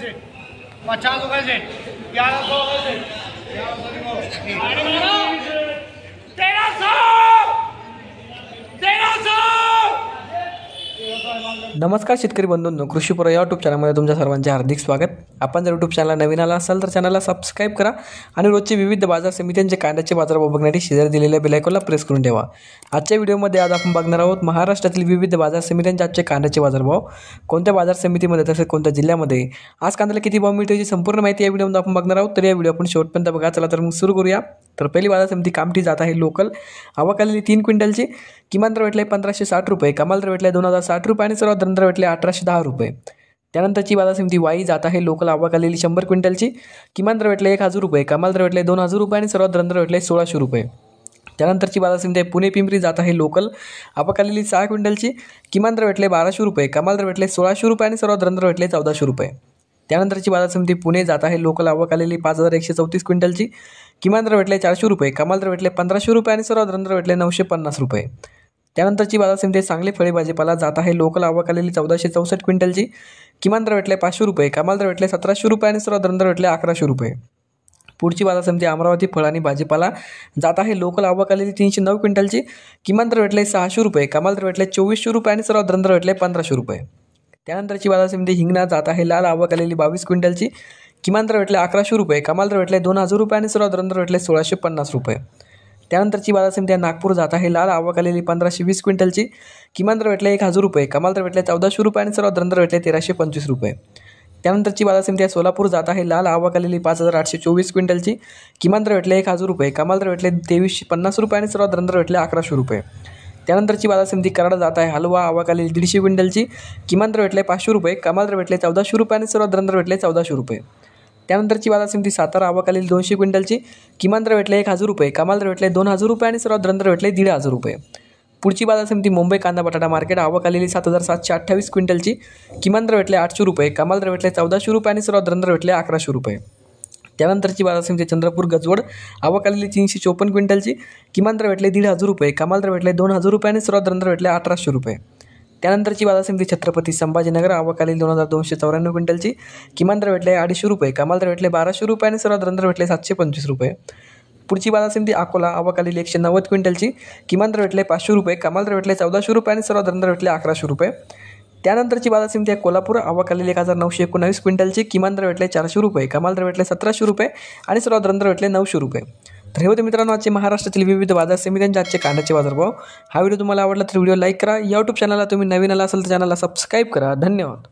कैसे 50 कैसे 1100 कैसे 1300 नमस्कार शेतकरी बंधूंनो, कृषीपूर या यूट्यूब चॅनलमध्ये तुमच्या सर्वांचे हार्दिक स्वागत। आपण जर यूट्यूब चॅनलला नवीन आला असाल तर चॅनलला सबस्क्राइब करा आणि रोजचे विविध बाजार समित्यांचे कांद्याचे बाजारभाव बघण्यासाठी शेजारी दिलेल्या बेल आयकॉनला प्रेस करून ठेवा। आजच्या व्हिडिओमध्ये आज आपण बघणार आहोत महाराष्ट्रातील विविध बाजार समित्यांचे आजचे कांद्याचे बाजारभाव, कोणत्या बाजार समितीमध्ये तसेच कोणत्या जिल्ह्यामध्ये आज कांद्याला किती भाव मिळतो याची संपूर्ण माहिती या व्हिडिओमध्ये आपण बघणार आहोत। तर या व्हिडिओ आपण शेवटपर्यंत बघा। चला तर मग सुरू करूया। तर पहिली बाजार समिती कामठी जात आहे लोकल, आवक आलेली 3 क्विंटलची, किमान दर भेटले 1560 रुपये, कमाल दर भेटले 2060 रुपये आणि सर्वात दर भेटले 1810 रुपये। त्यानंतरची बाजार समिती वाई जात आहे लोकल, आवक आलेली 100 क्विंटलची, किमान दर भेटले 1000 रुपये, कमाल दर भेटले 2000 रुपये आणि सर्वात दर भेटले 1600 रुपये। त्यानंतरची बाजार समिती पुणे पिंपरी जात आहे लोकल, आवक आलेली 6 क्विंटलची, किमान दर भेटले 1200 रुपये, कमाल दर भेटले 1600 रुपये आणि सर्वात दर भेटले 1400 रुपये। त्यानंतरची बाजार समिती पुणे जात आहे लोकल, आवक आलेली 5134 क्विंटलची, किमान दर भेटले 400 रुपये, कमाल दर भेटले 1500 रुपये आणि सर्वात दर भेटले 950 रुपये। त्यानंतरची बाजार समिती सांगली फळे भाजीपाला जात आहे लोकल, आवक आलेली 1464 क्विंटलची, किमान दर भेटले 500 रुपये, कमाल दर भेटले 1700 रुपये आणि सर्वात दर भेटले 1100 रुपये। पुढची बाजार समिती अमरावती फळ आणि भाजीपाला जात आहे लोकल, आवक आलेली 309 क्विंटलची, किमान दर भेटले 600 रुपये, कमाल दर भेटले 2400 रुपये आणि सर्वात दर भेटले 1500 रुपये। त्यानंतरची बाजार समिती हिंगणा जात आहे लाल, आवक आलेली 22 क्विंटलची, किमान दर भेटले 1100 रुपये, कमाल दर भेटले 2000 रुपये आणि सर्वात दर भेटले 1650 रुपये। त्यानंतरची बाजार समिती नागपूर जात आहे लाल, आवक आलेली 1520 क्विंटलची, किमान दर भेटले 1000 रुपये, कमाल दर भेटले 1400 रुपये आणि सर्वात दर भेटले 1325 रुपये। त्यानंतरची बाजार समिती सोलापूर जात आहे लाल, आवक आलेली 5824 क्विंटलची, किमान दर भेटले 1000 रुपये, कमाल दर भेटले 2350 रुपये आणि सर्वात दर भेटले 1100 रुपये। त्यानंतरची बाजार समिती कराड जात आहे हलवा, आवक आलेली 150 क्विंटलची, किमान दर भेटले 500 रुपये, कमाल दर भेटले 1400 रुपये आणि सर्वात दर भेटले 1400 रुपये। त्यानंतरची बाजार समिती सातारा, आवक आलेली 200 क्विंटलची, किमान दर भेटले 1000 रुपये, कमाल दर भेटले 2000 रुपये आणि सर्वात दर भेटले 1500 रुपये। पुढची बाजार समिती मुंबई कांदा बटाटा मार्केट, आवक आलेली 7728 क्विंटलची, किमान दर भेटले 800 रुपये, कमाल दर भेटले 1400 रुपये आणि सर्वात दर भेटले 1100 रुपये। त्यानंतरची बाजार समिती चंद्रपूर गजवड, आवक आलेली 354 क्विंटलची, किमान दर भेटले 1500 रुपये, कमाल दर भेटले 2000 रुपये आणि सर्वात दर भेटले 1800 रुपये। त्यानंतरची बाजार समिती छत्रपती संभाजीनगर, आवक आलेली 2294 क्विंटलची, किमान दर भेटले 250 रुपये, कमाल दर भेटले 1200 रुपये आणि सर्वात दर भेटले 725 रुपये। पुढची बाजार समिती अकोला, आवक आलेली 190 क्विंटलची, किमान दर भेटले 500 रुपये, कमाल दर भेटले 1400 रुपये आणि सर्वात दर भेटले 1100 रुपये। त्यानंतरची बाजार समिती कोल्हापूर, आवक आलेली 1919 क्विंटलची, किमान दर भेटले 400 रुपये, कमाल दर भेटले 1700 रुपये आणि सर्वात दर भेटले 900 रुपये। तर हे होते मित्रांनो आजचे महाराष्ट्रातील विविध बाजार समित्यांचे आजचे कांद्याचे बाजारभाव। हा व्हिडिओ तुम्हाला आवडला तर व्हिडिओ लाईक करा। यूट्यूब चॅनलला तुम्ही नवीन आला असाल तर चॅनलला सबस्क्राईब करा। धन्यवाद।